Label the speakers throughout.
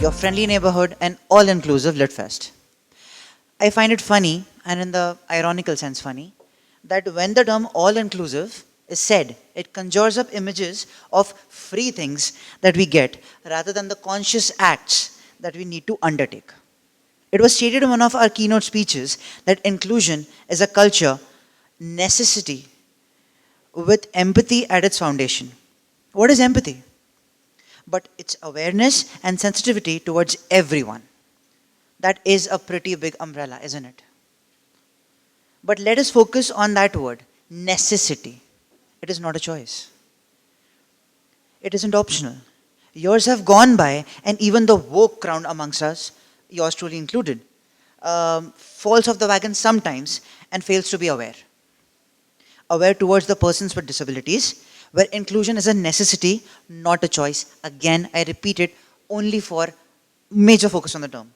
Speaker 1: your friendly neighborhood, and all inclusive Lit Fest. I find it funny, and in the ironical sense funny, that when the term all inclusive is said, it conjures up images of free things that we get rather than the conscious acts that we need to undertake. It was stated in one of our keynote speeches that inclusion is a culture necessity with empathy at its foundation. What is empathy? But it's awareness and sensitivity towards everyone. That is a pretty big umbrella, isn't it? But let us focus on that word necessity. It is not a choice, it isn't optional. Years have gone by, and even the woke crowd amongst us, yours truly included, falls off the wagon sometimes and fails to be aware. Aware towards the persons with disabilities, where inclusion is a necessity, not a choice. Again, I repeat it only for major focus on the term.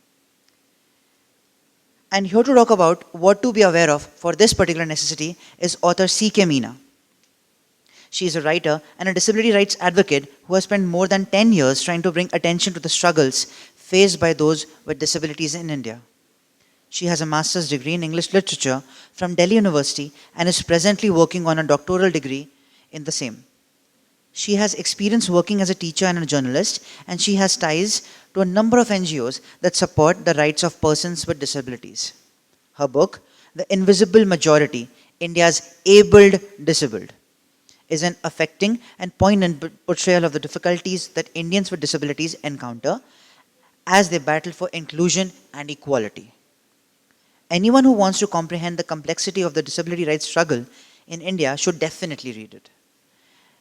Speaker 1: And here to talk about what to be aware of for this particular necessity is author C.K. Meena. She is a writer and a disability rights advocate who has spent more than 10 years trying to bring attention to the struggles faced by those with disabilities in India. She has a master's degree in English literature from Delhi University and is presently working on a doctoral degree in the same. She has experience working as a teacher and a journalist, and she has ties to a number of NGOs that support the rights of persons with disabilities. Her book, The Invisible Majority, India's Abled Disabled, is an affecting and poignant portrayal of the difficulties that Indians with disabilities encounter as they battle for inclusion and equality. Anyone who wants to comprehend the complexity of the disability rights struggle in India should definitely read it.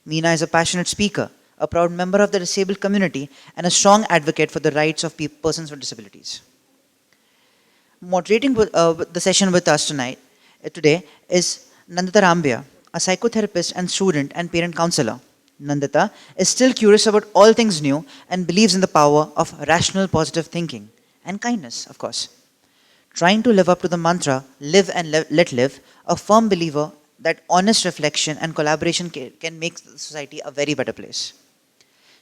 Speaker 1: Meena is a passionate speaker, a proud member of the disabled community, and a strong advocate for the rights of persons with disabilities. Moderating the session with us today is Nandita Rambia, a psychotherapist and student and parent counselor. Nandita is still curious about all things new and believes in the power of rational positive thinking and kindness, of course. Trying to live up to the mantra, live and let live, a firm believer that honest reflection and collaboration can make society a very better place.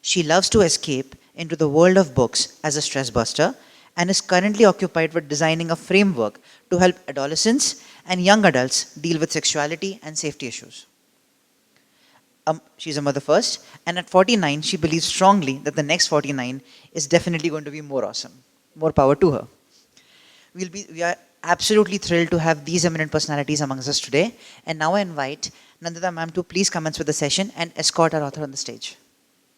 Speaker 1: She loves to escape into the world of books as a stress buster and is currently occupied with designing a framework to help adolescents and young adults deal with sexuality and safety issues. She's a mother first, and at 49, she believes strongly that the next 49 is definitely going to be more awesome. More power to her. We are absolutely thrilled to have these eminent personalities amongst us today. And now I invite Nandita ma'am to please commence with the session and escort our author on the stage.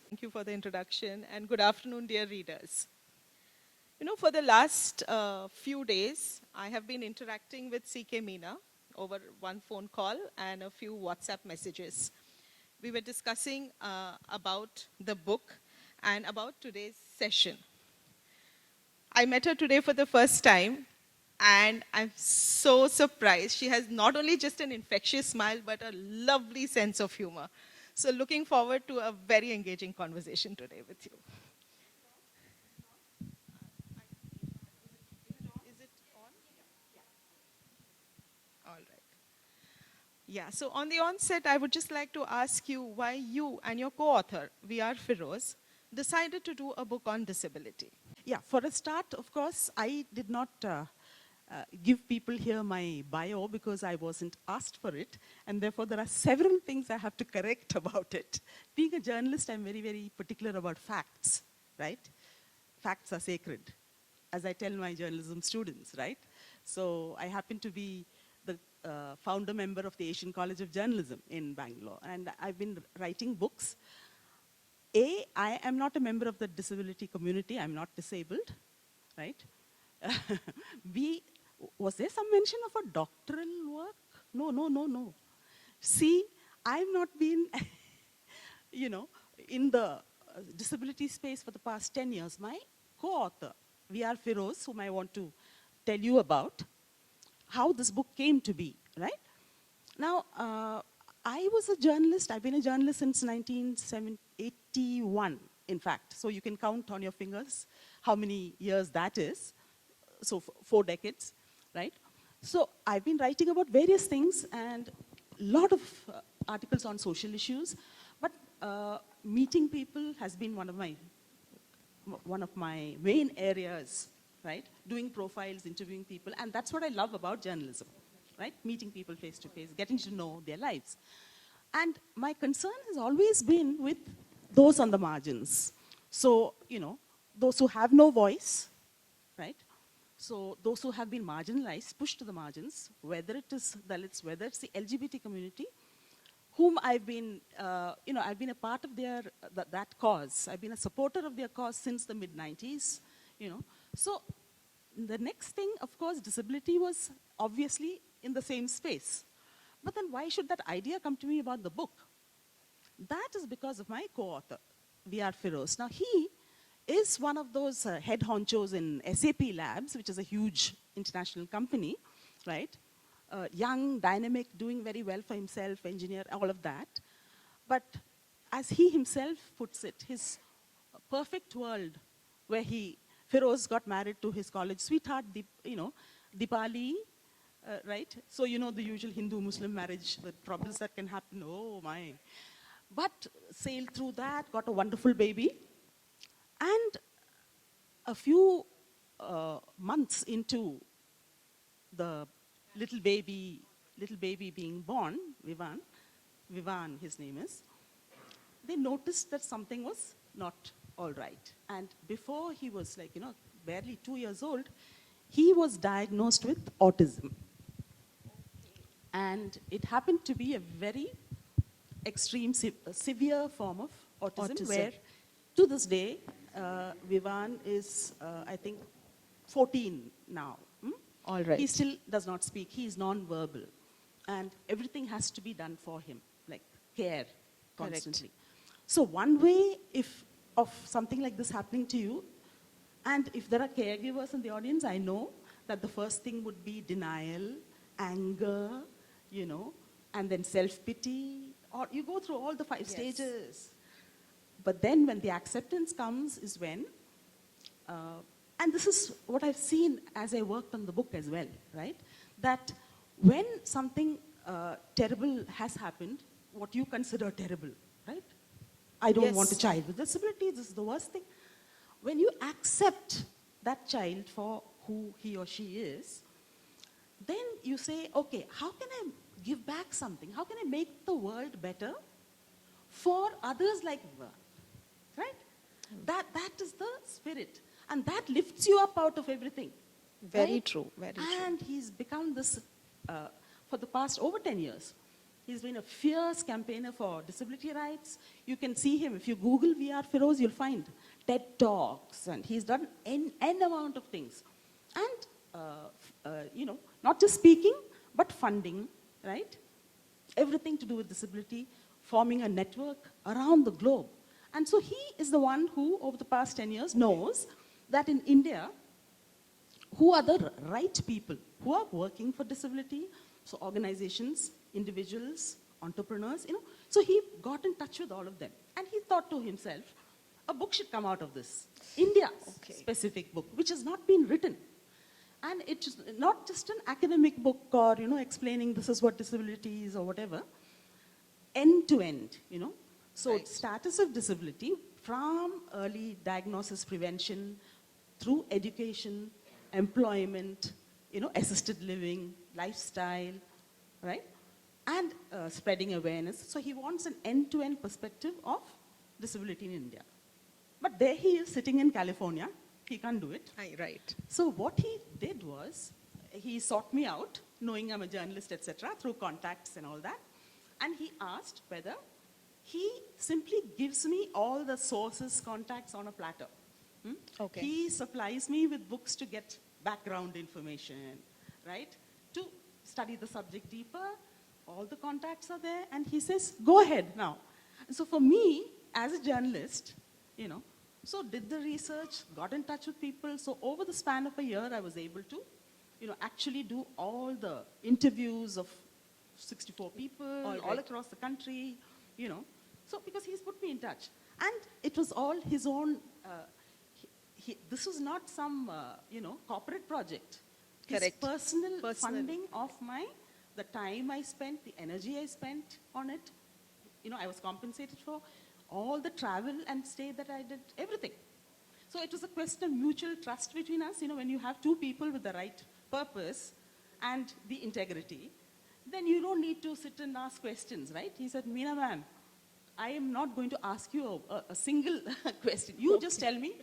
Speaker 2: Thank you for the introduction, and good afternoon, dear readers. For the last few days, I have been interacting with CK Meena over one phone call and a few WhatsApp messages. We were discussing about the book and about today's session. I met her today for the first time, and I'm so surprised. She has not only just an infectious smile, but a lovely sense of humor. So looking forward to a very engaging conversation today with you. Is it on? All right. Yeah, so on the onset, I would just like to ask you why you and your co-author, VR Firoz, decided to do a book on disability.
Speaker 3: Yeah, for a start, of course, I did not give people here my bio because I wasn't asked for it. And therefore, there are several things I have to correct about it. Being a journalist, I'm very, very particular about facts, right? Facts are sacred, as I tell my journalism students, right? So I happen to be the founder member of the Asian College of Journalism in Bangalore. And I've been writing books. I am not a member of the disability community. I'm not disabled, right? B, was there some mention of a doctoral work? No, no, no, no. C, I've not been, in the disability space for the past 10 years. My co-author, VR Firoz, whom I want to tell you about, how this book came to be, right? Now, I was a journalist. I've been a journalist since 1981, in fact. So you can count on your fingers how many years that is. So 4 decades, right? So I've been writing about various things and a lot of articles on social issues. But meeting people has been one of my one of my main areas, right? Doing profiles, interviewing people, and that's what I love about journalism, right? Meeting people face to face, getting to know their lives. And my concern has always been with those on the margins. So, those who have no voice, right? So those who have been marginalized, pushed to the margins, whether it is Dalits, whether it's the LGBT community, whom I've been, I've been a part of that cause. I've been a supporter of their cause since the mid-90s, So the next thing, of course, disability was obviously in the same space. But then why should that idea come to me about the book? That is because of my co-author, VR Firoz. Now, he is one of those head honchos in SAP Labs, which is a huge international company, right? Young, dynamic, doing very well for himself, engineer, all of that. But as he himself puts it, his perfect world where Firoz got married to his college sweetheart, Dipali, right? So the usual Hindu-Muslim marriage, the troubles that can happen, oh my. But sailed through that, got a wonderful baby. And a few months into the little baby being born, Vivan his name is, they noticed that something was not all right. And before he was barely 2 years old, he was diagnosed with autism. And it happened to be a very extreme, severe form of autism, where to this day, Vivan is, I think, 14 now.
Speaker 2: All right.
Speaker 3: He still does not speak. He is non-verbal. And everything has to be done for him, like care constantly. So one way of something like this happening to you, and if there are caregivers in the audience, I know that the first thing would be denial, anger, and then self-pity, or you go through all the 5 stages. But then when the acceptance comes is when, and this is what I've seen as I worked on the book as well, right? That when something terrible has happened, what you consider terrible, right? I don't want a child with disability, this is the worst thing. When you accept that child for who he or she is, then you say, okay, how can I give back something? How can I make the world better for others like Viva? Right? That is the spirit. And that lifts you up out of everything.
Speaker 2: Very true, very true.
Speaker 3: And he's become this, for the past over 10 years, he's been a fierce campaigner for disability rights. You can see him, if you Google VR Firoz, you'll find TED Talks, and he's done n amount of things. And, not just speaking, but funding, right? Everything to do with disability, forming a network around the globe. And so he is the one who, over the past 10 years, knows that in India, who are the right people who are working for disability, so organizations, individuals, entrepreneurs, So he got in touch with all of them. And he thought to himself, a book should come out of this. India-specific book, which has not been written. And it's not just an academic book or, explaining this is what disability is or whatever. End to end, So status of disability from early diagnosis prevention through education, employment, assisted living, lifestyle, right? And spreading awareness. So he wants an end-to-end perspective of disability in India. But there he is sitting in California. He can't do it.
Speaker 2: Right.
Speaker 3: So what he did was, he sought me out, knowing I'm a journalist, etc., through contacts and all that. And he asked whether he simply gives me all the sources, contacts on a platter.
Speaker 2: Okay.
Speaker 3: He supplies me with books to get background information, right? To study the subject deeper. All the contacts are there. And he says, go ahead now. And so for me, as a journalist, so did the research, got in touch with people. So over the span of a year, I was able to, actually do all the interviews of 64 people all across the country, So because he's put me in touch. And it was all his own, this was not some, corporate project. His personal funding of the time I spent, the energy I spent on it. I was compensated for all the travel and stay that I did, everything. So it was a question of mutual trust between us. You know, when you have two people with the right purpose and the integrity, then you don't need to sit and ask questions, right? He said, Meena ma'am, I am not going to ask you a single question. You just tell me,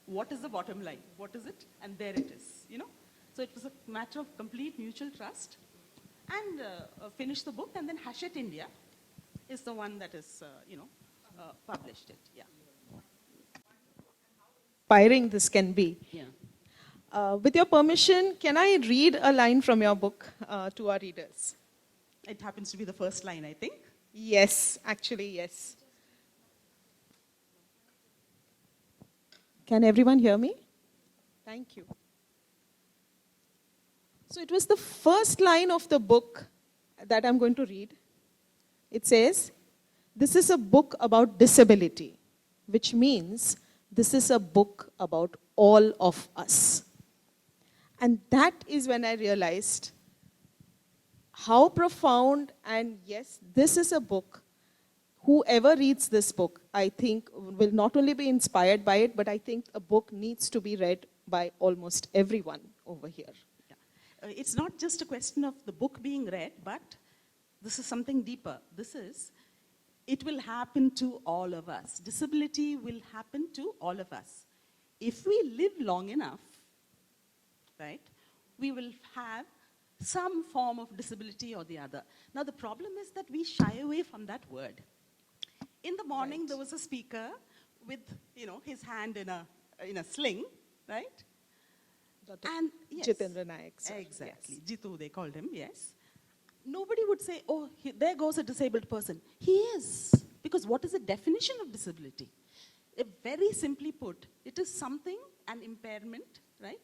Speaker 3: what is the bottom line? What is it? And there it is, you know? So it was a matter of complete mutual trust. And finished the book, and then Hachette India is the one that is, published it, yeah.
Speaker 2: Inspiring this can be.
Speaker 3: Yeah.
Speaker 2: With your permission, can I read a line from your book to our readers?
Speaker 3: It happens to be the first line, I think.
Speaker 2: Yes, actually, yes. Can everyone hear me? Thank you. So it was the first line of the book that I'm going to read. It says, "This is a book about disability," which means this is a book about all of us. And that is when I realized how profound, and yes, this is a book. Whoever reads this book, I think, will not only be inspired by it, but I think a book needs to be read by almost everyone over here.
Speaker 3: Yeah. It's not just a question of the book being read, but this is something deeper. It will happen to all of us. Disability will happen to all of us. If we live long enough, right, we will have some form of disability or the other. Now, the problem is that we shy away from that word. In the morning, there was a speaker with, his hand in a sling, right?
Speaker 2: Dr.
Speaker 3: And yes,
Speaker 2: Jitendra Nayak, sir.
Speaker 3: exactly.
Speaker 2: Yes.
Speaker 3: Jitu, they called him, yes. Nobody would say, oh, there goes a disabled person. He is. Because what is the definition of disability? Very simply put, it is something, an impairment, right,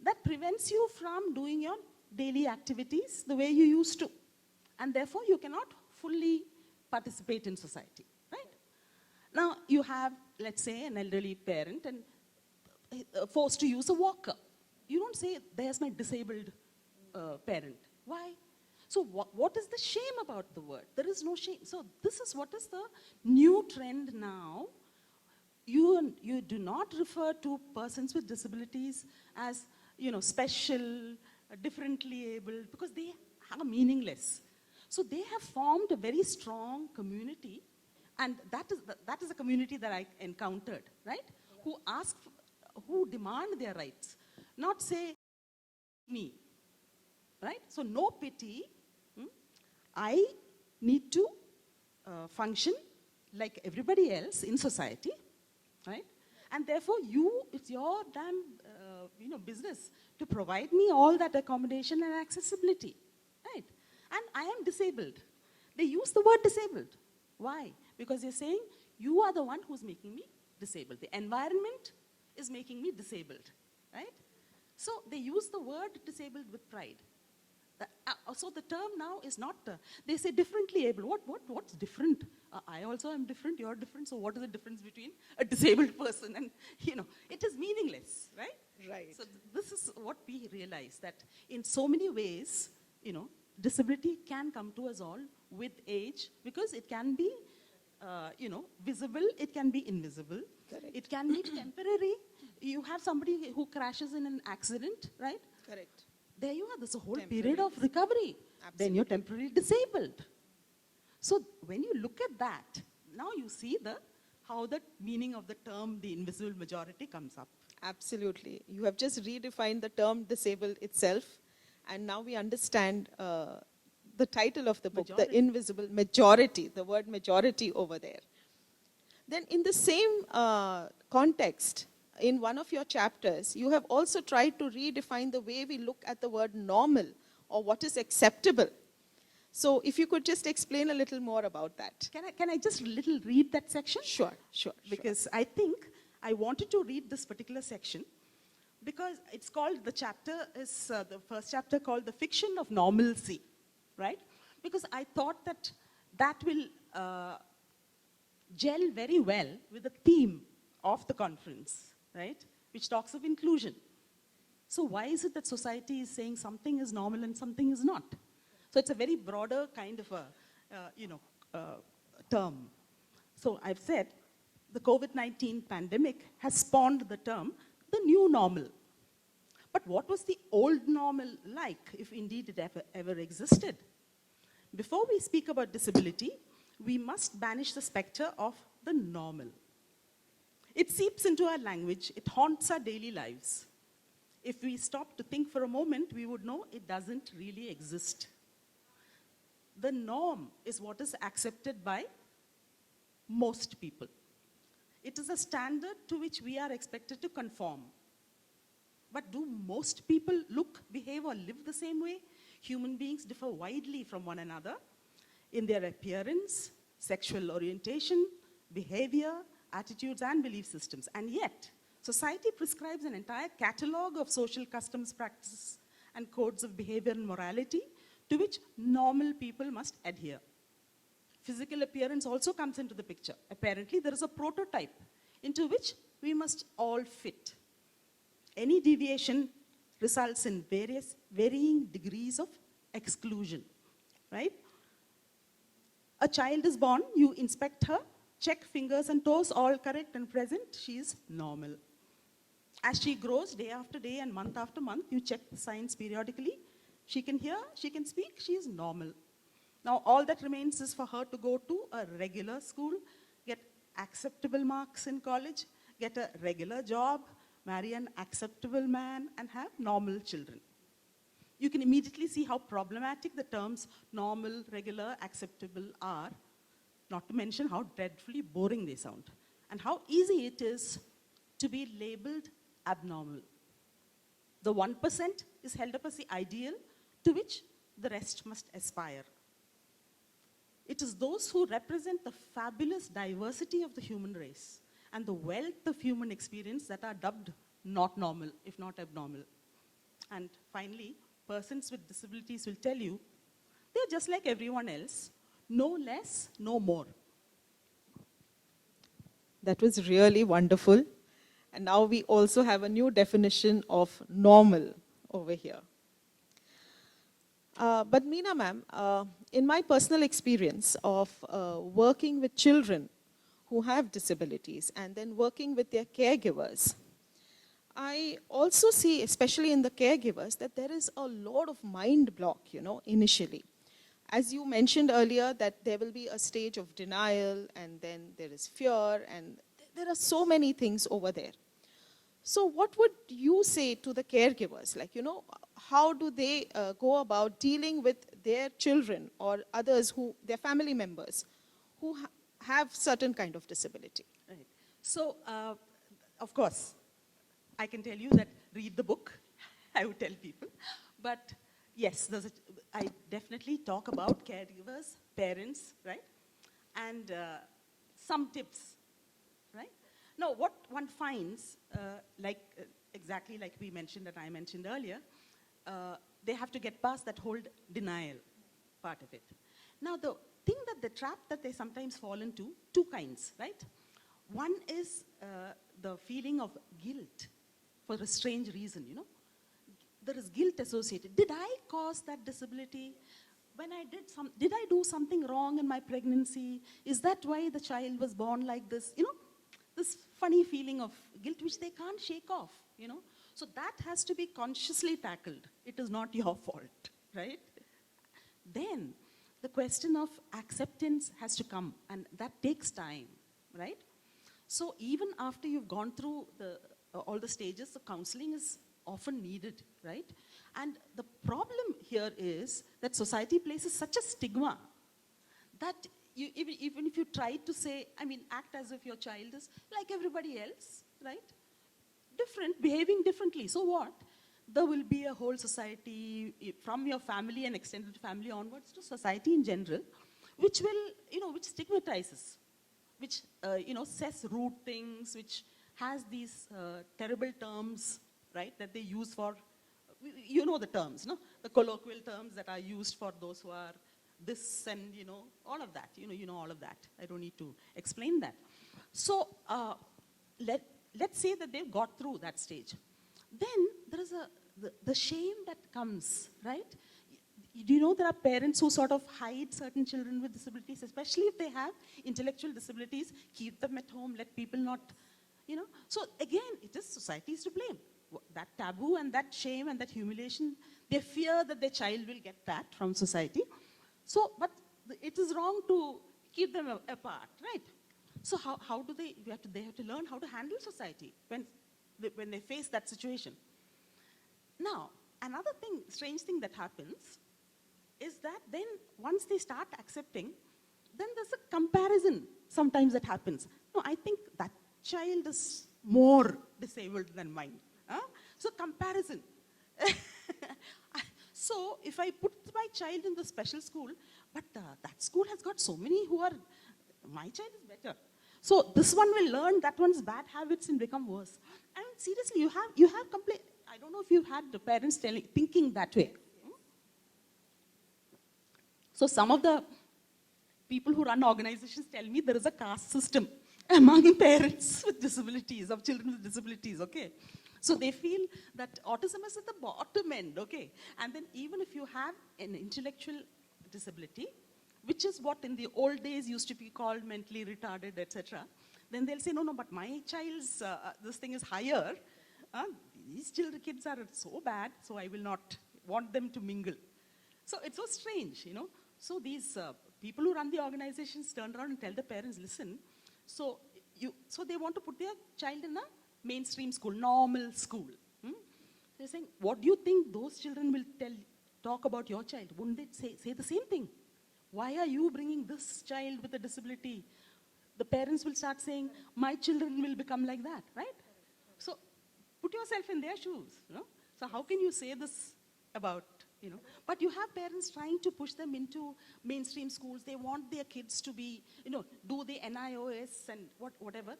Speaker 3: that prevents you from doing your daily activities the way you used to. And therefore, you cannot fully participate in society, right? Now, you have, let's say, an elderly parent and forced to use a walker. You don't say, there's my disabled parent. Why? So what is the shame about the word? There is no shame. So this is what is the new trend now. You do not refer to persons with disabilities as, special, differently abled, because they are meaningless. So they have formed a very strong community, and that is a community that I encountered, right? Who demand their rights, not say me, right? So no pity. I need to function like everybody else in society, right? And therefore, it's your damn, business to provide me all that accommodation and accessibility, right? And I am disabled. They use the word disabled. Why? Because they're saying, you are the one who's making me disabled. The environment is making me disabled, right? So they use the word disabled with pride. So the term now is not, they say differently able. What's different? I also am different, you're different, so what is the difference between a disabled person and, it is meaningless, right?
Speaker 2: Right.
Speaker 3: So this is what we realize, that in so many ways, disability can come to us all with age, because it can be, visible, it can be invisible.
Speaker 2: Correct.
Speaker 3: It can be temporary. You have somebody who crashes in an accident, right?
Speaker 2: Correct.
Speaker 3: There you are, there's a whole
Speaker 2: Temporary.
Speaker 3: period of recovery.
Speaker 2: Absolutely.
Speaker 3: Then you're temporarily disabled. So when you look at that, now you see how the meaning of the term, the invisible majority, comes up.
Speaker 2: Absolutely. You have just redefined the term disabled itself, and now we understand the title of the book,
Speaker 3: Majority.
Speaker 2: The Invisible Majority, the word majority over there. Then in the same context, in one of your chapters, you have also tried to redefine the way we look at the word normal, or what is acceptable. So if you could just explain a little more about that.
Speaker 3: Can I just read that section?
Speaker 2: Sure.
Speaker 3: Because I think I wanted to read this particular section because it's called, the first chapter called The Fiction of Normalcy, right? Because I thought that will gel very well with the theme of the conference, right? Which talks of inclusion. So why is it that society is saying something is normal and something is not? So it's a very broader kind of a, term. So I've said, the COVID-19 pandemic has spawned the term, the new normal. But what was the old normal like, if indeed it ever existed? Before we speak about disability, we must banish the specter of the normal. It seeps into our language, it haunts our daily lives. If we stop to think for a moment, we would know it doesn't really exist. The norm is what is accepted by most people. It is a standard to which we are expected to conform. But do most people look, behave, or live the same way? Human beings differ widely from one another in their appearance, sexual orientation, behavior, attitudes, and belief systems. And yet, society prescribes an entire catalogue of social customs, practices, and codes of behavior and morality to which normal people must adhere. Physical appearance also comes into the picture. Apparently, there is a prototype into which we must all fit. Any deviation results in varying degrees of exclusion, right? A child is born, you inspect her, check fingers and toes, all correct and present, she is normal. As she grows day after day and month after month, you check the signs periodically. She can hear, she can speak, she is normal. Now, all that remains is for her to go to a regular school, get acceptable marks in college, get a regular job, marry an acceptable man, and have normal children. You can immediately see how problematic the terms normal, regular, acceptable are, not to mention how dreadfully boring they sound, and how easy it is to be labeled abnormal. The 1% is held up as the ideal to which the rest must aspire. It is those who represent the fabulous diversity of the human race and the wealth of human experience that are dubbed not normal, if not abnormal. And finally, persons with disabilities will tell you, they're just like everyone else, no less, no more.
Speaker 2: That was really wonderful. And now we also have a new definition of normal over here. But Meena ma'am, in my personal experience of working with children who have disabilities and then working with their caregivers, I also see, especially in the caregivers, that there is a lot of mind block, initially. As you mentioned earlier, that there will be a stage of denial, and then there is fear, and there are so many things over there. So what would you say to the caregivers? Like, how do they go about dealing with their children or others, their family members, who have certain kind of disability?
Speaker 3: Right. So, of course, I can tell you that read the book, I would tell people. But yes, I definitely talk about caregivers, parents, right? And some tips, right? Now, what one finds, exactly like we mentioned, that I mentioned earlier, they have to get past that whole denial part of it. Now, the trap that they sometimes fall into, two kinds, right? One is the feeling of guilt for a strange reason, There is guilt associated. Did I cause that disability? When I did I do something wrong in my pregnancy? Is that why the child was born like this? This funny feeling of guilt which they can't shake off, So that has to be consciously tackled. It is not your fault, right? Then the question of acceptance has to come, and that takes time, right? So even after you've gone through all the stages, the counseling is often needed, right? And the problem here is that society places such a stigma that even if you try to say, act as if your child is like everybody else, right? Different, behaving differently. So what? There will be a whole society from your family and extended family onwards to society in general, which will, which stigmatizes, which, says rude things, which has these terrible terms, right, that they use for, the terms, no? The colloquial terms that are used for those who are this and, all of that. You know all of that. I don't need to explain that. So let's say that they've got through that stage. Then there is the shame that comes, right? do you know there are parents who sort of hide certain children with disabilities, especially if they have intellectual disabilities, keep them at home, let people not, you know. So again, it is society is to blame. That taboo and that shame and that humiliation, they fear that their child will get that from society. So, but it is wrong to keep them apart, right? So how do they have to learn how to handle society when they face that situation. Now, another thing, strange thing that happens is that then once they start accepting, then there's a comparison sometimes that happens. No, I think that child is more disabled than mine. Huh? So comparison. So if I put my child in the special school, but that school has got so many who are, my child is better. So this one will learn that one's bad habits and become worse. I mean, seriously, you have complaint. I don't know if you've had the parents thinking that way. So some of the people who run organizations tell me there is a caste system among parents with disabilities, of children with disabilities, okay? So they feel that autism is at the bottom end, okay? And then even if you have an intellectual disability, which is what in the old days used to be called mentally retarded, etc., then they'll say, no, but my child's, this thing is higher. These kids are so bad, so I will not want them to mingle. So it's so strange, you know. So these people who run the organizations turn around and tell the parents, listen, so they want to put their child in a mainstream school, normal school. They're saying, what do you think those children will talk about your child? Wouldn't they say the same thing? Why are you bringing this child with a disability? The parents will start saying, my children will become like that, right? So put yourself in their shoes, you know. So how can you say this about, you know? But you have parents trying to push them into mainstream schools. They want their kids to be, you know, do the NIOS and whatever.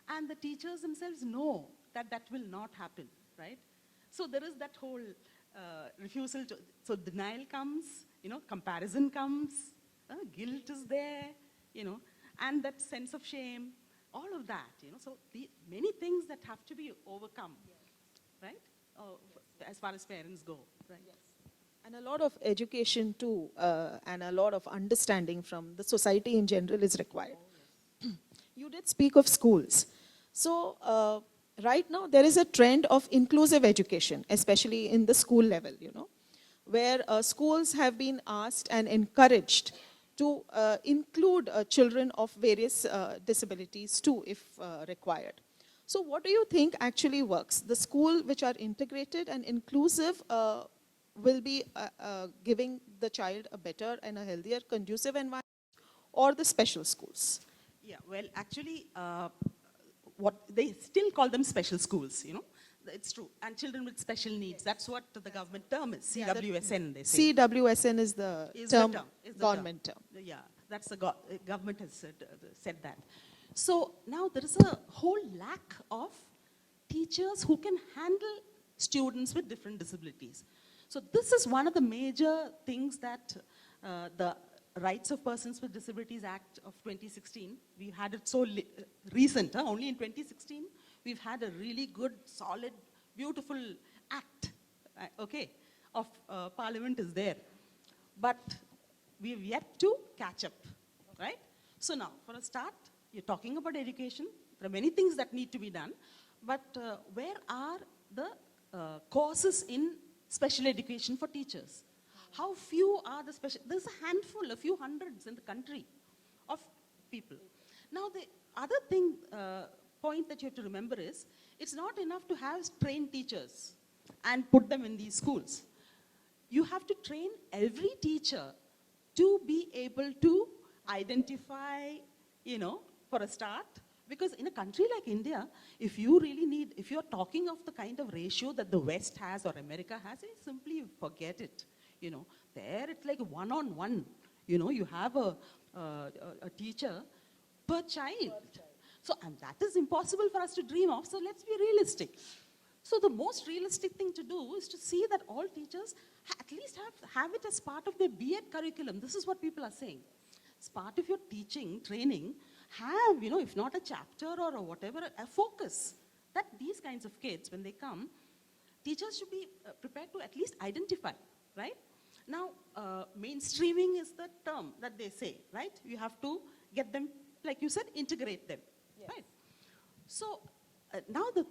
Speaker 3: And the teachers themselves know that that will not happen, right? So there is that whole refusal to, so denial comes, you know, comparison comes, guilt is there, you know, and that sense of shame, all of that, you know. So many things that have to be overcome, right? As far as parents go, right? Yes.
Speaker 2: And a lot of education too, and a lot of understanding from the society in general is required. You did speak of schools. So right now there is a trend of inclusive education, especially in the school level, you know, where schools have been asked and encouraged to include children of various disabilities too, if required. So what do you think actually works? The school which are integrated and inclusive will be giving the child a better and a healthier, conducive environment, or the special schools?
Speaker 3: Yeah, well, actually, what they still call them special schools, you know. It's true. And children with special needs, that's what the government term is, CWSN, they say.
Speaker 2: CWSN is the government term.
Speaker 3: Yeah, that's the government has said that. So now there is a whole lack of teachers who can handle students with different disabilities. So this is one of the major things that the Rights of Persons with Disabilities Act of 2016, we had it so recent, only in 2016, we've had a really good, solid, beautiful act, okay, of Parliament is there. But we've yet to catch up, right? So now, for a start, you're talking about education. There are many things that need to be done. But where are the courses in special education for teachers? How few are the special, there's a handful, a few hundreds in the country of people. Now the other thing, point that you have to remember is, it's not enough to have trained teachers and put them in these schools. You have to train every teacher to be able to identify, you know, for a start, because in a country like India, if you really need, if you're talking of the kind of ratio that the West has or America has, simply forget it. You know, there it's like one-on-one. You know, you have a teacher per child. So, and that is impossible for us to dream of, so let's be realistic. So the most realistic thing to do is to see that all teachers at least have it as part of their B.Ed curriculum. This is what people are saying. As part of your teaching, training, have, you know, if not a chapter or a whatever, a focus that these kinds of kids, when they come, teachers should be prepared to at least identify, right? Now, mainstreaming is the term that they say, right? You have to get them, like you said, integrate them, right? So now the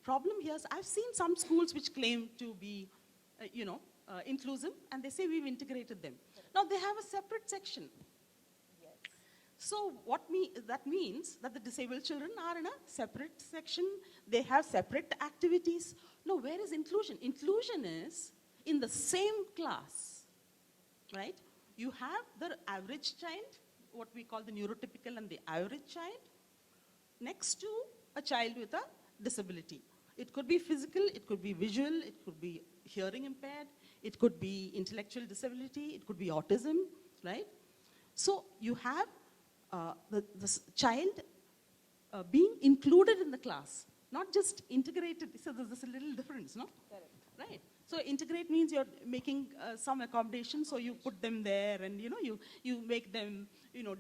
Speaker 3: problem here is I've seen some schools which claim to be, inclusive, and they say we've integrated them. Now they have a separate section. So that means that the disabled children are in a separate section. They have separate activities. No, where is inclusion? Inclusion is in the same class, right? You have the average child, what we call the neurotypical and the average child, next to a child with a disability. It could be physical, it could be visual, it could be hearing impaired, it could be intellectual disability, it could be autism, right? So you have this child being included in the class, not just integrated. So there's a little difference, no?
Speaker 2: Correct.
Speaker 3: Right. So integrate means you're making some accommodation, so you put them there, and you make them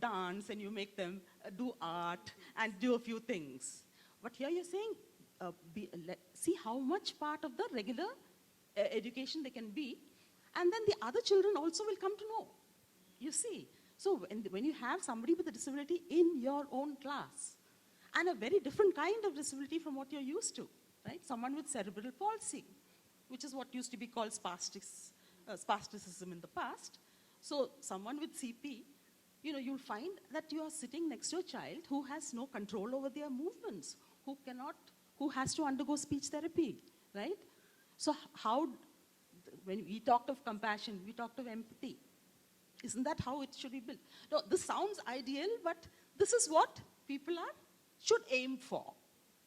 Speaker 3: dance, and you make them do art and do a few things. But here you're saying, see how much part of the regular education they can be, and then the other children also will come to know. You see. So when you have somebody with a disability in your own class, and a very different kind of disability from what you're used to, right? Someone with cerebral palsy, which is what used to be called spasticity in the past. So someone with CP, you'll find that you are sitting next to a child who has no control over their movements, who has to undergo speech therapy, right? So when we talked of compassion, we talked of empathy. Isn't that how it should be built? No, this sounds ideal, but this is what people should aim for.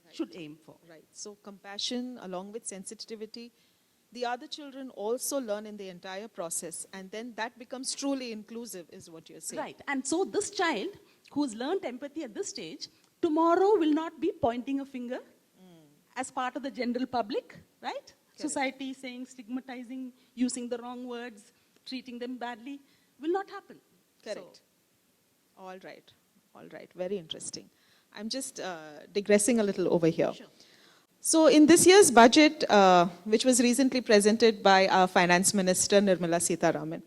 Speaker 3: Right. Should aim for.
Speaker 2: Right. So compassion along with sensitivity, the other children also learn in the entire process, and then that becomes truly inclusive, is what you're saying.
Speaker 3: Right. And so this child who's learned empathy at this stage, tomorrow will not be pointing a finger as part of the general public, right? Correct. Society saying, stigmatizing, using the wrong words, treating them badly. Will not happen.
Speaker 2: Correct. So, all right, very interesting. I'm just digressing a little over here.
Speaker 3: Sure.
Speaker 2: So in this year's budget, which was recently presented by our Finance Minister, Nirmala Sitharaman,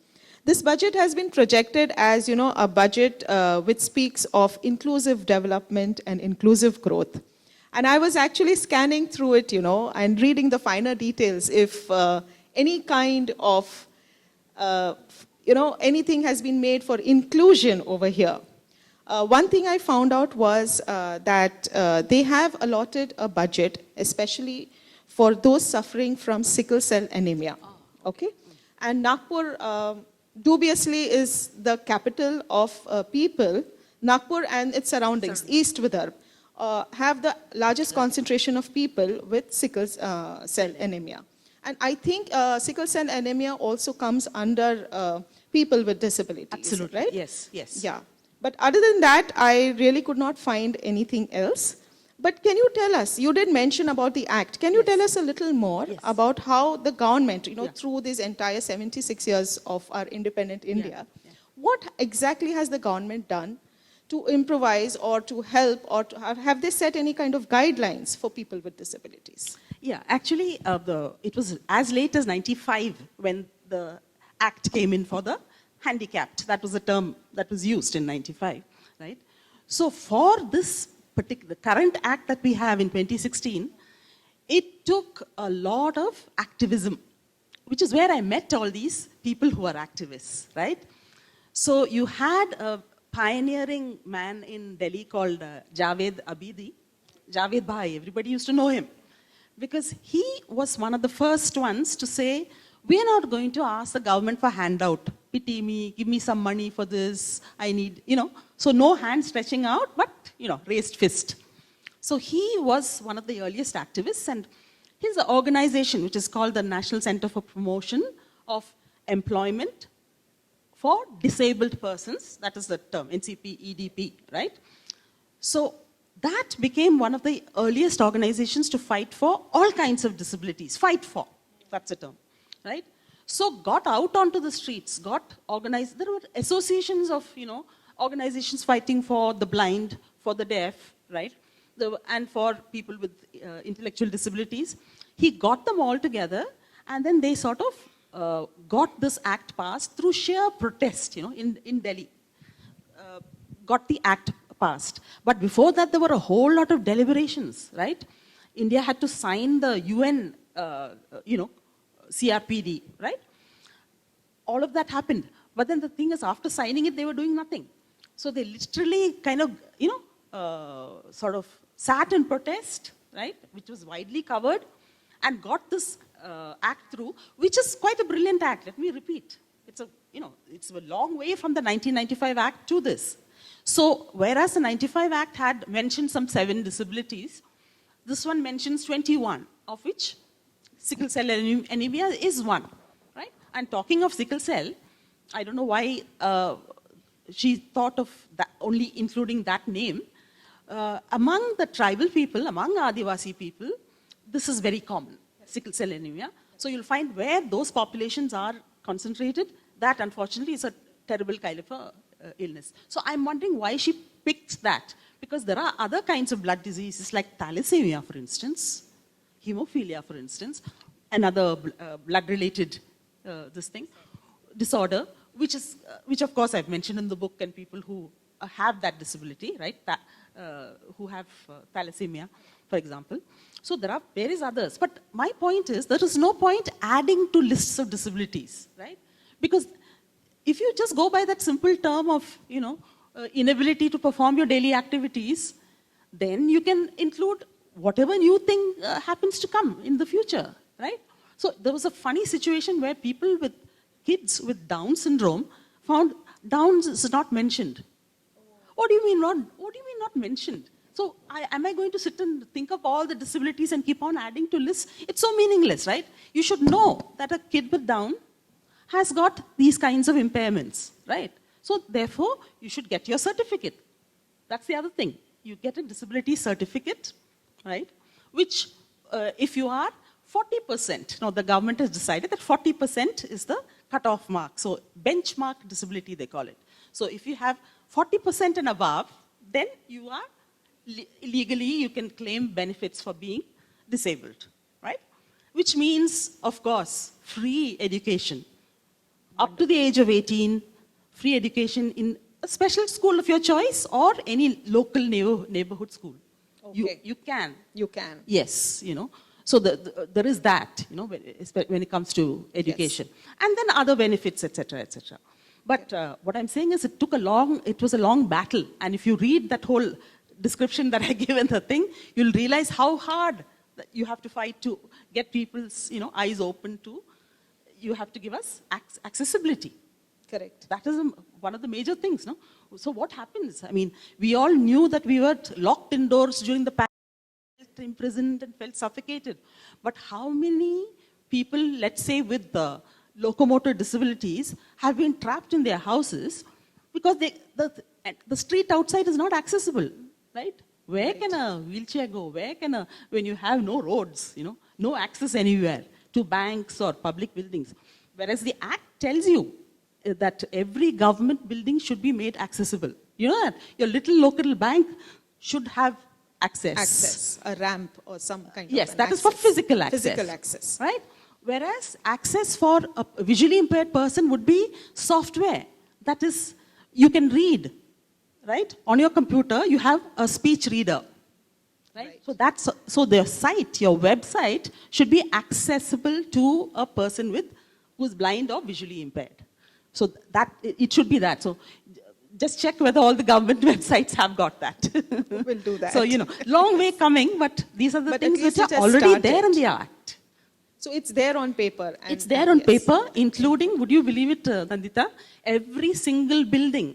Speaker 2: this budget has been projected as, a budget which speaks of inclusive development and inclusive growth. And I was actually scanning through it, and reading the finer details if any kind of anything has been made for inclusion over here. One thing I found out was that they have allotted a budget, especially for those suffering from sickle cell anemia. Okay? And Nagpur, dubiously, is the capital of people. Nagpur and its surroundings, East Vidarbha, have the largest concentration of people with sickle cell anemia. And I think sickle cell anemia also comes under people with disabilities.
Speaker 3: Absolutely.
Speaker 2: Right?
Speaker 3: Yes, yes.
Speaker 2: Yeah. But other than that, I really could not find anything else. But can you tell us, you did mention about the Act. Can you tell us a little more about how the government, through these entire 76 years of our independent India, what exactly has the government done to improvise or to help, or to have they set any kind of guidelines for people with disabilities?
Speaker 3: Yeah, actually, it was as late as 95 when the Act came in for the handicapped. That was the term that was used in 95, right? So for this particular current Act that we have in 2016, it took a lot of activism, which is where I met all these people who are activists, right? So you had a pioneering man in Delhi called Javed Abidi, Javed Bhai, everybody used to know him, because he was one of the first ones to say, we are not going to ask the government for handout. Pity me, give me some money for this, I need, So no hand stretching out, but, raised fist. So he was one of the earliest activists, and his organization, which is called the National Center for Promotion of Employment for Disabled Persons, that is the term, NCP-EDP, right? So that became one of the earliest organizations to fight for all kinds of disabilities. Fight for, that's the term. Right? So got out onto the streets, got organized. There were associations of, organizations fighting for the blind, for the deaf, right? And for people with intellectual disabilities. He got them all together, and then they sort of got this act passed through sheer protest, in Delhi. Got the act passed. But before that, there were a whole lot of deliberations, right? India had to sign the UN, CRPD, right? All of that happened. But then the thing is, after signing it, they were doing nothing. So they literally kind of, sort of sat in protest, right, which was widely covered, and got this act through, which is quite a brilliant act. Let me repeat. It's a long way from the 1995 Act to this. So whereas the 95 Act had mentioned some 7 disabilities, this one mentions 21, of which sickle cell anemia is one, right? And talking of sickle cell, I don't know why she thought of that, only including that name. Among the tribal people, among Adivasi people, this is very common, sickle cell anemia. So you'll find where those populations are concentrated, that unfortunately is a terrible kind of a, illness. So I'm wondering why she picked that. Because there are other kinds of blood diseases like thalassemia, for instance, hemophilia, for instance, another blood-related disorder, which of course I've mentioned in the book, and people who have that disability, right, who have thalassemia, for example. So there are various others. But my point is, there is no point adding to lists of disabilities, right? Because if you just go by that simple term of, inability to perform your daily activities, then you can include whatever new thing happens to come in the future, right? So there was a funny situation where people with kids with Down syndrome found Downs is not mentioned. What do you mean not mentioned? So am I going to sit and think of all the disabilities and keep on adding to lists? It's so meaningless, right? You should know that a kid with Down has got these kinds of impairments, right? So therefore, you should get your certificate. That's the other thing. You get a disability certificate, right? Which, if you are 40%, now the government has decided that 40% is the cutoff mark. So benchmark disability, they call it. So if you have 40% and above, then you are legally, you can claim benefits for being disabled, right? Which means, of course, free education. Up to the age of 18, free education in a special school of your choice or any local neighborhood school.
Speaker 2: Okay.
Speaker 3: You can.
Speaker 2: You can.
Speaker 3: Yes, So there is that, when it comes to education. Yes. And then other benefits, etc., etc. But what I'm saying is it was a long battle. And if you read that whole description that I give in the thing, you'll realize how hard you have to fight to get people's, eyes open to, you have to give us accessibility.
Speaker 2: Correct.
Speaker 3: That is one of the major things, no? So what happens? I mean, we all knew that we were locked indoors during the pandemic, felt imprisoned and felt suffocated. But how many people, let's say with the locomotor disabilities, have been trapped in their houses because the street outside is not accessible, right? Where can a wheelchair go? When you have no roads, no access anywhere to banks or public buildings. Whereas the Act tells you that every government building should be made accessible. You know that? Your little local bank should have access.
Speaker 2: Access, a ramp or some kind of
Speaker 3: Yes, that
Speaker 2: access.
Speaker 3: is for physical access.
Speaker 2: Physical access.
Speaker 3: Right? Whereas access for a visually impaired person would be software. That is, you can read, right? On your computer, you have a speech reader. Right? So their site, your website, should be accessible to a person who's blind or visually impaired. So it should be that. So just check whether all the government websites have got that.
Speaker 2: We'll do that.
Speaker 3: So, long way coming, but these are the
Speaker 2: But
Speaker 3: things which
Speaker 2: at least
Speaker 3: are
Speaker 2: it has
Speaker 3: already
Speaker 2: started.
Speaker 3: there in the Act.
Speaker 2: So it's there on paper.
Speaker 3: It's there on
Speaker 2: yes.
Speaker 3: paper, including, would you believe it, Nandita, every single building,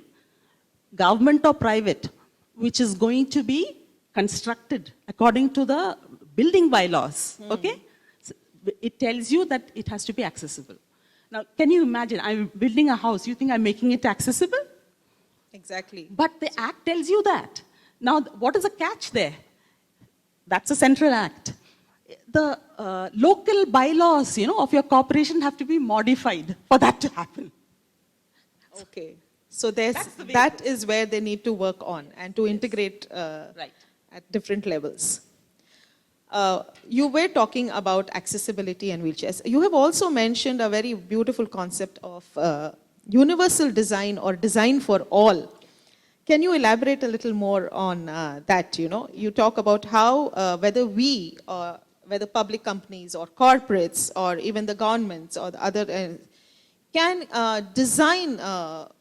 Speaker 3: government or private, which is going to be constructed according to the building bylaws, okay? So it tells you that it has to be accessible. Now, can you imagine, I'm building a house, you think I'm making it accessible?
Speaker 2: Exactly.
Speaker 3: But the Act tells you that. Now, what is the catch there? That's a central act. The local bylaws, of your corporation have to be modified for that to happen.
Speaker 2: Okay. So that is where they need to work on and to integrate
Speaker 3: Right.
Speaker 2: at different levels. you were talking about accessibility and wheelchairs. You have also mentioned a very beautiful concept of universal design or design for all. Can you elaborate a little more on that? You know, you talk about how whether we, whether public companies or corporates or even the governments or the other can design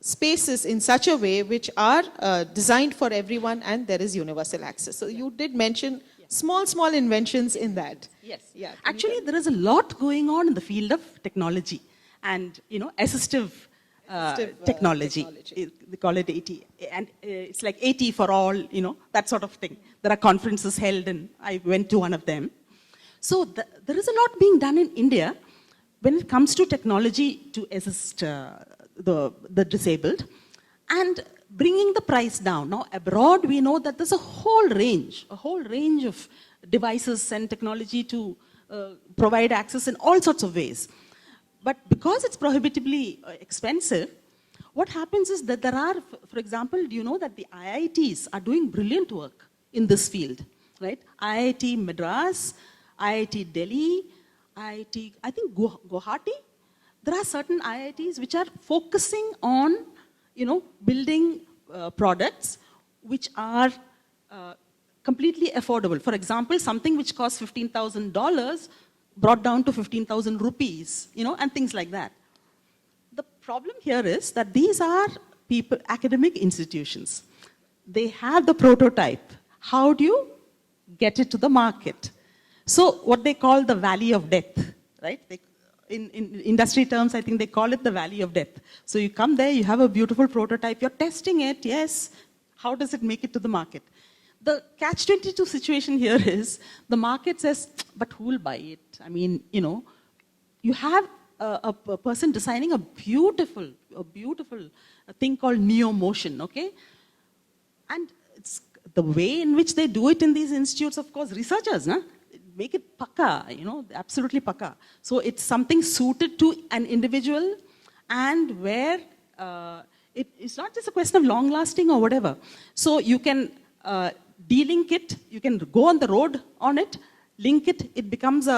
Speaker 2: spaces in such a way which are designed for everyone and there is universal access. So you did mention small inventions in that.
Speaker 3: Yes.
Speaker 2: Yeah.
Speaker 3: Actually, there is a lot going on in the field of technology and, assistive technology. They call it AT. And it's like AT for all, that sort of thing. There are conferences held and I went to one of them. So there is a lot being done in India when it comes to technology to assist the disabled and bringing the price down. Now, abroad, we know that there's a whole range of devices and technology to provide access in all sorts of ways. But because it's prohibitively expensive, what happens is that there are, for example, do you know that the IITs are doing brilliant work in this field, right? IIT Madras, IIT Delhi, IIT, I think Guwahati. There are certain IITs which are focusing on, building products which are completely affordable. For example, something which costs $15,000 brought down to 15,000 rupees, and things like that. The problem here is that these are academic institutions. They have the prototype. How do you get it to the market? So what they call the valley of death, right? In industry terms, I think they call it the valley of death. So you come there, you have a beautiful prototype, you're testing it, yes. How does it make it to the market? The catch-22 situation here is the market says, but who will buy it? I mean, you have a person designing a beautiful thing called Neo Motion, okay? And it's the way in which they do it in these institutes, of course, researchers, make it pakka, absolutely pakka. So it's something suited to an individual and where it's not just a question of long lasting or whatever. So you can de-link it, you can go on the road on it, link it, it becomes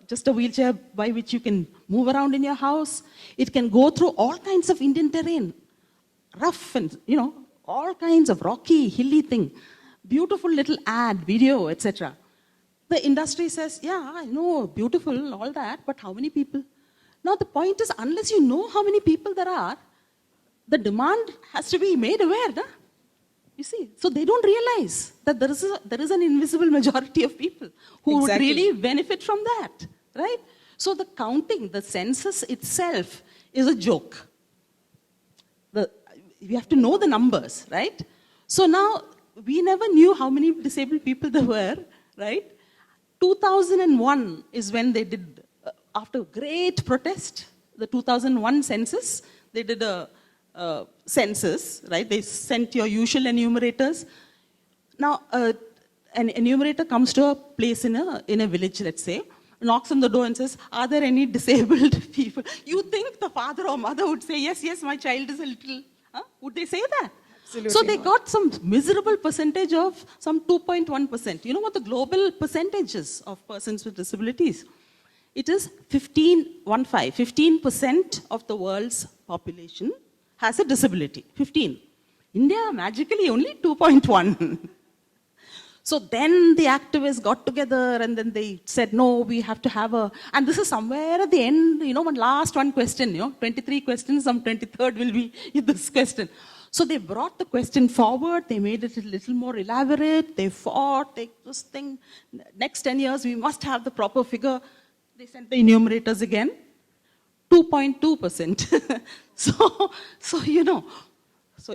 Speaker 3: just a wheelchair by which you can move around in your house. It can go through all kinds of Indian terrain, rough and, all kinds of rocky, hilly thing. Beautiful little ad, video, etc. The industry says, yeah, I know, beautiful, all that, but how many people? Now the point is, unless you know how many people there are, the demand has to be made aware, no? You see, so they don't realize that there is an invisible majority of people who would really benefit from that, right? So the counting, the census itself is a joke. You have to know the numbers, right? So now, we never knew how many disabled people there were, right? 2001 is when they did, after great protest, the 2001 census, they did a census, right? They sent your usual enumerators. Now, an enumerator comes to a place in a village, let's say, knocks on the door and says, are there any disabled people? You think the father or mother would say, yes, my child is a little, would they say that?
Speaker 2: Absolutely
Speaker 3: so they
Speaker 2: not.
Speaker 3: got some miserable percentage of some 2.1%. You know what the global percentage is of persons with disabilities? It is 15% of the world's population has a disability, 15. India, magically, only 2.1. So then the activists got together and then they said, no, we have to have and this is somewhere at the end, one question, 23 questions, some 23rd will be this question. So they brought the question forward, they made it a little more elaborate, they fought, this thing, next 10 years we must have the proper figure. They sent the enumerators again, 2.2%. So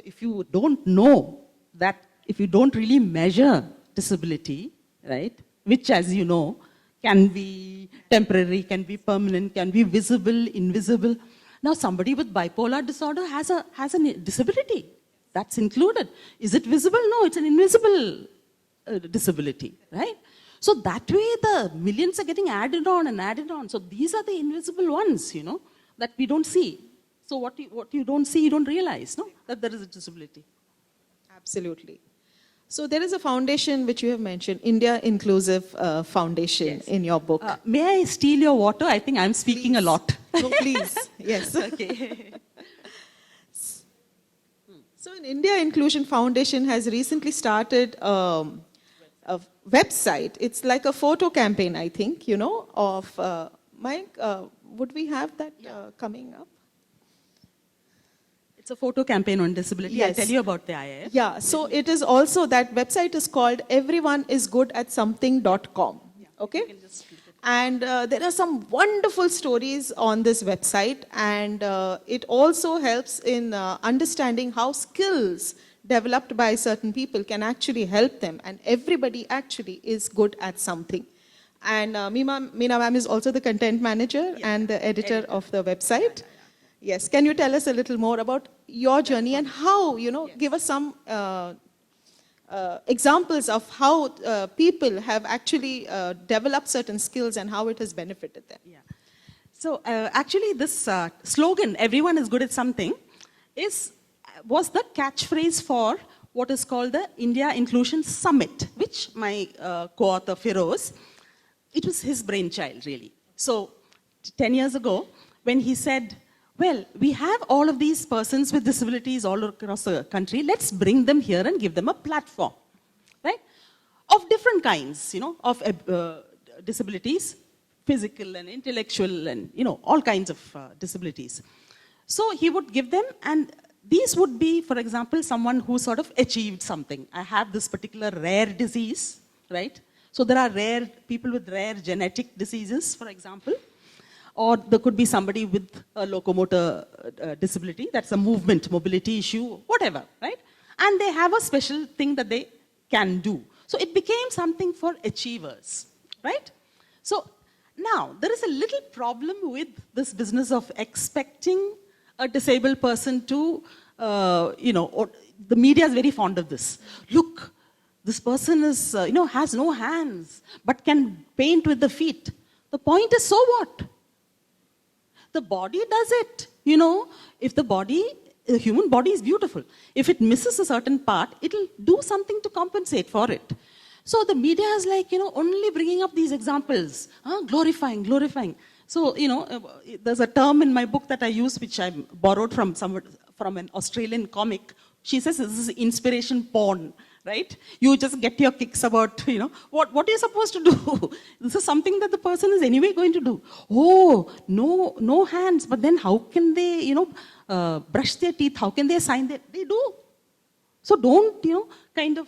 Speaker 3: if you don't know that, if you don't really measure disability, right, which as you know, can be temporary, can be permanent, can be visible, invisible. Now somebody with bipolar disorder has a disability. That's included. Is it visible? No, it's an invisible disability, right? So that way the millions are getting added on and added on. So these are the invisible ones, that we don't see. So what you don't see, you don't realize, no, that there is a disability.
Speaker 2: Absolutely. So there is a foundation which you have mentioned, India Inclusive Foundation,
Speaker 3: Yes.
Speaker 2: in your book.
Speaker 3: May I steal your water? I think I'm speaking a
Speaker 2: Please.
Speaker 3: lot.
Speaker 2: No, please. Yes.
Speaker 3: Okay.
Speaker 2: So an India Inclusion Foundation has recently started a website. It's like a photo campaign, I think, of Mike. Would we have that coming up?
Speaker 3: It's a photo campaign on disability.
Speaker 2: Yes.
Speaker 3: I'll tell you about the IIF.
Speaker 2: Yeah, so it is also, that website is called everyoneisgoodatsomething.com. Okay? And there are some wonderful stories on this website, and it also helps in understanding how skills developed by certain people can actually help them, and everybody actually is good at something. And Meena ma'am is also the content manager and the editor of the website. Yes, can you tell us a little more about your journey and how, give us some examples of how people have actually developed certain skills and how it has benefited them.
Speaker 3: Yeah. So actually this slogan, everyone is good at something, was the catchphrase for what is called the India Inclusion Summit, which my co-author Firoz, it was his brainchild really. So 10 years ago, when he said, well, we have all of these persons with disabilities all across the country, let's bring them here and give them a platform, right? Of different kinds, of disabilities, physical and intellectual and, all kinds of disabilities. So he would give them, and these would be, for example, someone who sort of achieved something. I have this particular rare disease, right? So there are rare people with rare genetic diseases, for example. Or there could be somebody with a locomotor disability, that's a mobility issue, whatever, right? And they have a special thing that they can do. So it became something for achievers, right? So now, there is a little problem with this business of expecting a disabled person to, or the media is very fond of this. Look, this person is, has no hands, but can paint with the feet. The point is, so what? The body does it, if the human body is beautiful. If it misses a certain part, it'll do something to compensate for it. So the media is like, only bringing up these examples, glorifying. So, there's a term in my book that I use, which I borrowed from an Australian comic. She says this is inspiration porn. Right? You just get your kicks about, what are you supposed to do? This is something that the person is anyway going to do. Oh, no hands, but then how can they, brush their teeth? How can they sign they do. So don't, kind of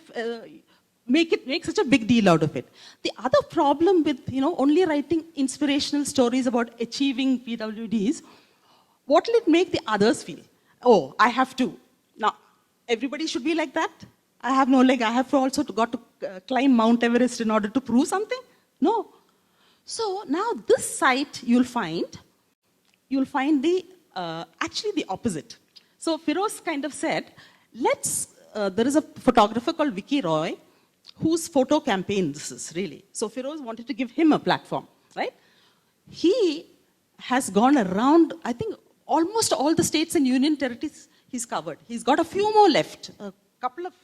Speaker 3: make such a big deal out of it. The other problem with, only writing inspirational stories about achieving PWDs, what will it make the others feel? Oh, I have to. Now, everybody should be like that. I have no leg. I have also got to climb Mount Everest in order to prove something? No. So now this site you'll find the actually the opposite. So Firoz kind of said, there is a photographer called Vicky Roy, whose photo campaign this is really. So Firoz wanted to give him a platform, right? He has gone around, I think, almost all the states and union territories he's covered. He's got a few more left. Couple of,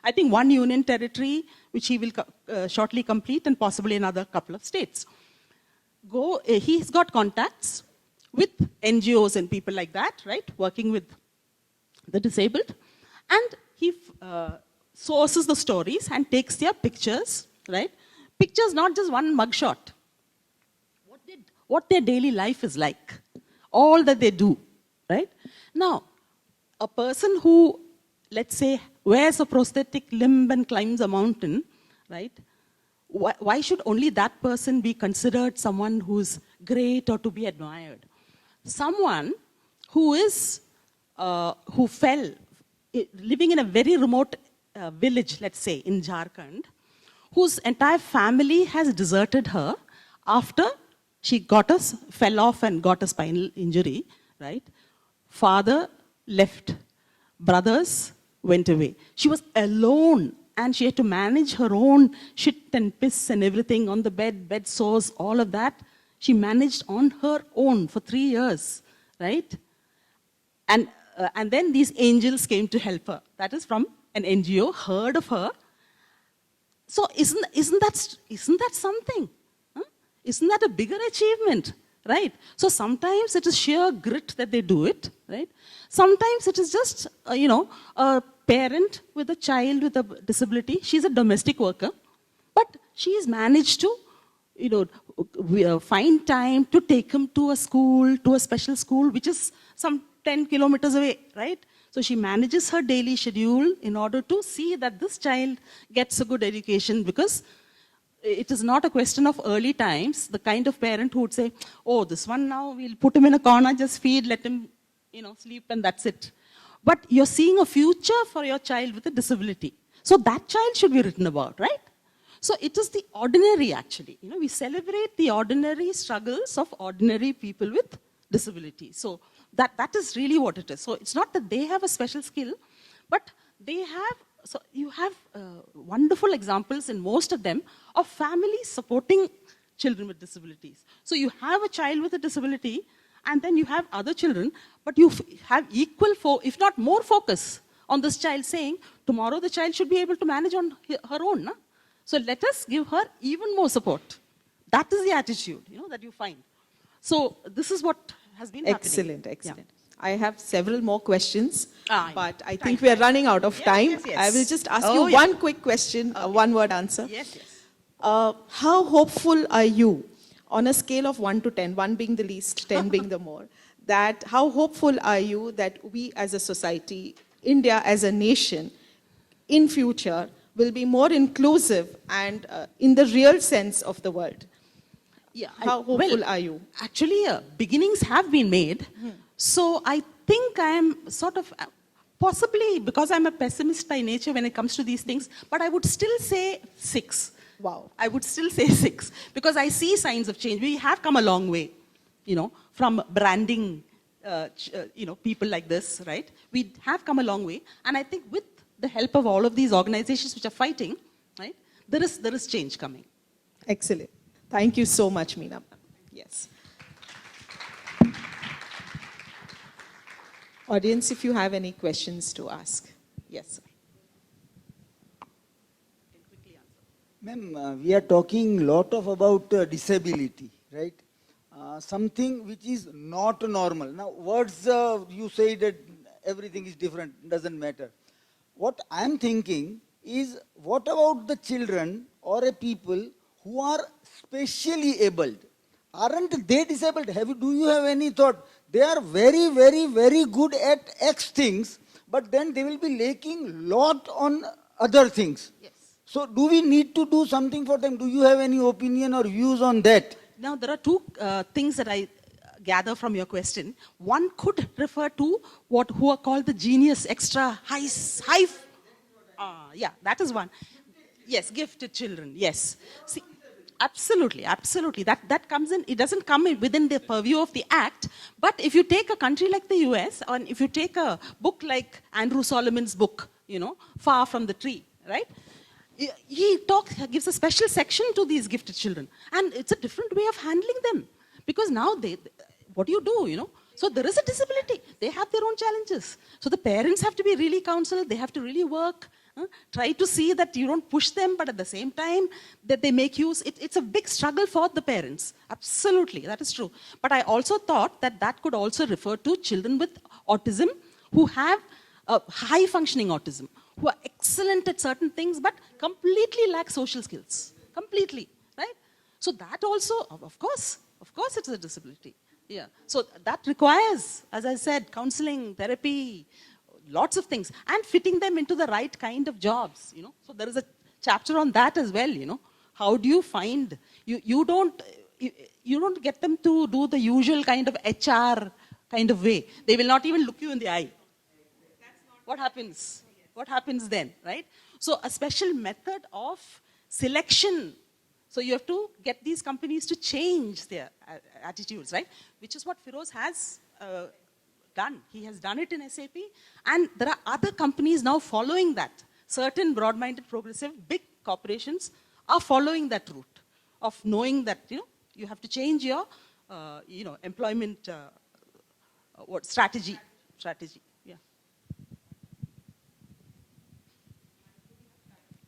Speaker 3: I think one union territory, which he will shortly complete, and possibly another couple of states. He's got contacts with NGOs and people like that, right, working with the disabled, and he sources the stories and takes their pictures, right? Pictures, not just one mugshot. What their daily life is like, all that they do, right? Now, a person who, let's say, wears a prosthetic limb and climbs a mountain, right? Why should only that person be considered someone who's great or to be admired? Someone who fell, living in a very remote village, let's say, in Jharkhand, whose entire family has deserted her after she fell off and got a spinal injury, right? Father left, brothers went away. She was alone, and she had to manage her own shit and piss and everything on the bed sores, all of that. She managed on her own for 3 years, right? And then these angels came to help her. That is from an NGO, heard of her, So isn't that something? Huh? Isn't that a bigger achievement? Right? So sometimes it is sheer grit that they do it, right? Sometimes it is just, a parent with a child with a disability. She's a domestic worker, but she's managed to, find time to take him to a school, to a special school, which is some 10 kilometers away, right? So she manages her daily schedule in order to see that this child gets a good education, because it is not a question of early times, the kind of parent who would say, oh, this one now, we'll put him in a corner, just feed, let him, sleep, and that's it. But you're seeing a future for your child with a disability. So that child should be written about, right? So it is the ordinary, actually. We celebrate the ordinary struggles of ordinary people with disability. So that is really what it is. So it's not that they have a special skill, but they have, so you have wonderful examples in most of them of families supporting children with disabilities. So you have a child with a disability, and then you have other children, but you have equal, if not more focus on this child, saying, tomorrow the child should be able to manage on her own. No? So let us give her even more support. That is the attitude, that you find. So this is what has been
Speaker 2: Excellent,
Speaker 3: happening.
Speaker 2: excellent. I have several more questions,
Speaker 3: Ah,
Speaker 2: but I
Speaker 3: time,
Speaker 2: think we are running out of
Speaker 3: Yes,
Speaker 2: time.
Speaker 3: yes, yes.
Speaker 2: I will just ask
Speaker 3: Oh,
Speaker 2: you
Speaker 3: yeah.
Speaker 2: one quick question, a one-word answer.
Speaker 3: Yes, yes.
Speaker 2: How hopeful are you, on a scale of 1 to 10, 1 being the least, 10 being the more, that how hopeful are you that we as a society, India as a nation, in future will be more inclusive and in the real sense of the word?
Speaker 3: Yeah.
Speaker 2: How hopeful are you?
Speaker 3: Actually, beginnings have been made. So I think I am sort of, possibly because I'm a pessimist by nature when it comes to these things, but I would still say 6.
Speaker 2: Wow.
Speaker 3: I would still say 6, because I see signs of change. We have come a long way, from branding, people like this, right? We have come a long way. And I think with the help of all of these organizations which are fighting, right, there is change coming.
Speaker 2: Excellent. Thank you so much, Meena. Yes. Audience, if you have any questions to ask. Yes, sir.
Speaker 4: Ma'am, we are talking lot of about disability, right? Something which is not normal. Now, words you say that everything is different, doesn't matter. What I am thinking is, what about the children or a people who are specially abled? Aren't they disabled? Do you have any thought? They are very, very, very good at X things, but then they will be lacking lot on other things.
Speaker 3: Yes.
Speaker 4: So do we need to do something for them? Do you have any opinion or views on that?
Speaker 3: Now, there are two things that I gather from your question. One could refer to who are called the genius, extra high. Yeah, that is one. Yes, gifted children. Yes. See, absolutely, absolutely. That comes in. It doesn't come in within the purview of the act. But if you take a country like the U.S., or if you take a book like Andrew Solomon's book, Far from the Tree, right? He gives a special section to these gifted children, and it's a different way of handling them, because now what do you do? So there is a disability, they have their own challenges, so the parents have to be really counseled, they have to really work, try to see that you don't push them, but at the same time that they make use. It's a big struggle for the parents, absolutely, that is true. But I also thought that could also refer to children with autism who have high functioning autism, who are excellent at certain things but completely lack social skills. Completely, right? So that also, of course, it's a disability. Yeah. So that requires, as I said, counseling, therapy, lots of things, and fitting them into the right kind of jobs. So there is a chapter on that as well. How do you find you don't get them to do the usual kind of HR kind of way. They will not even look you in the eye. What happens? What happens then, right? So a special method of selection. So you have to get these companies to change their attitudes, right? Which is what Firoz has done. He has done it in SAP, and there are other companies now following that. Certain broad-minded, progressive, big corporations are following that route of knowing that you have to change your employment strategy. Yeah.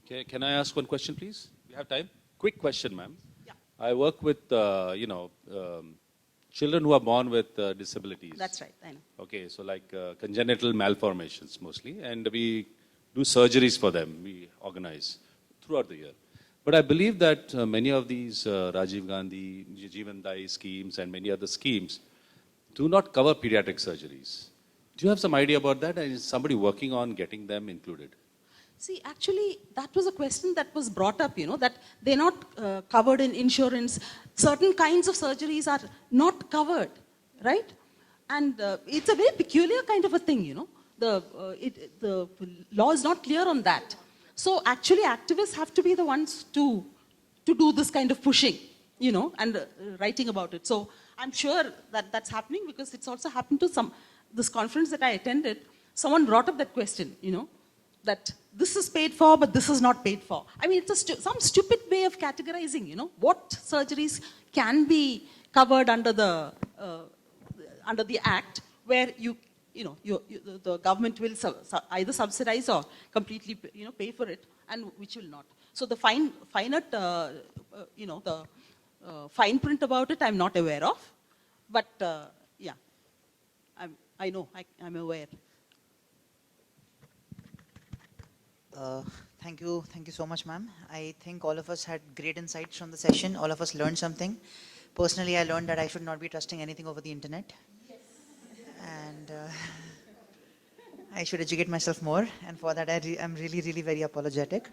Speaker 5: Okay, can I ask one question, please? We have time? Quick question, ma'am.
Speaker 3: Yeah.
Speaker 5: I work with, children who are born with disabilities.
Speaker 3: That's right, I know.
Speaker 5: Okay, so like congenital malformations mostly, and we do surgeries for them, we organize throughout the year. But I believe that many of these Rajiv Gandhi, Jeevan Dai schemes and many other schemes do not cover pediatric surgeries. Do you have some idea about that? And is somebody working on getting them included?
Speaker 3: See, actually, that was a question that was brought up, that they're not covered in insurance. Certain kinds of surgeries are not covered, right? And it's a very peculiar kind of a thing, The law is not clear on that. So actually, activists have to be the ones to do this kind of pushing, and writing about it. So I'm sure that that's happening because it's also happened to this conference that I attended. Someone brought up that question, that this is paid for, but this is not paid for. I mean, it's some stupid way of categorizing, what surgeries can be covered under the act, where the government will either subsidize or completely, pay for it, and which will not. So the fine print about it, I'm not aware of, but yeah, I'm aware.
Speaker 1: Thank you so much, ma'am. I think all of us had great insights from the session. All of us learned something. Personally, I learned that I should not be trusting anything over the internet. Yes. And I should educate myself more. And for that, I'm really, really very apologetic.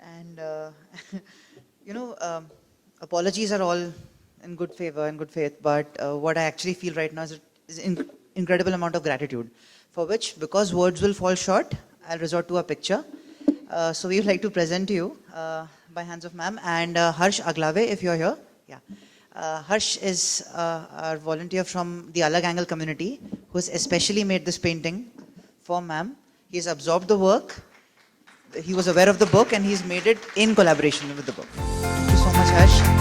Speaker 1: And, apologies are all in good favor and good faith. But what I actually feel right now is incredible amount of gratitude, for which, because words will fall short, I'll resort to a picture. So we would like to present to you by hands of ma'am and Harsh Aglave, if you're here. Yeah. Harsh is our volunteer from the Alag Angle community who has especially made this painting for ma'am. He's absorbed the work, he was aware of the book, and he's made it in collaboration with the book. Thank you so much, Harsh.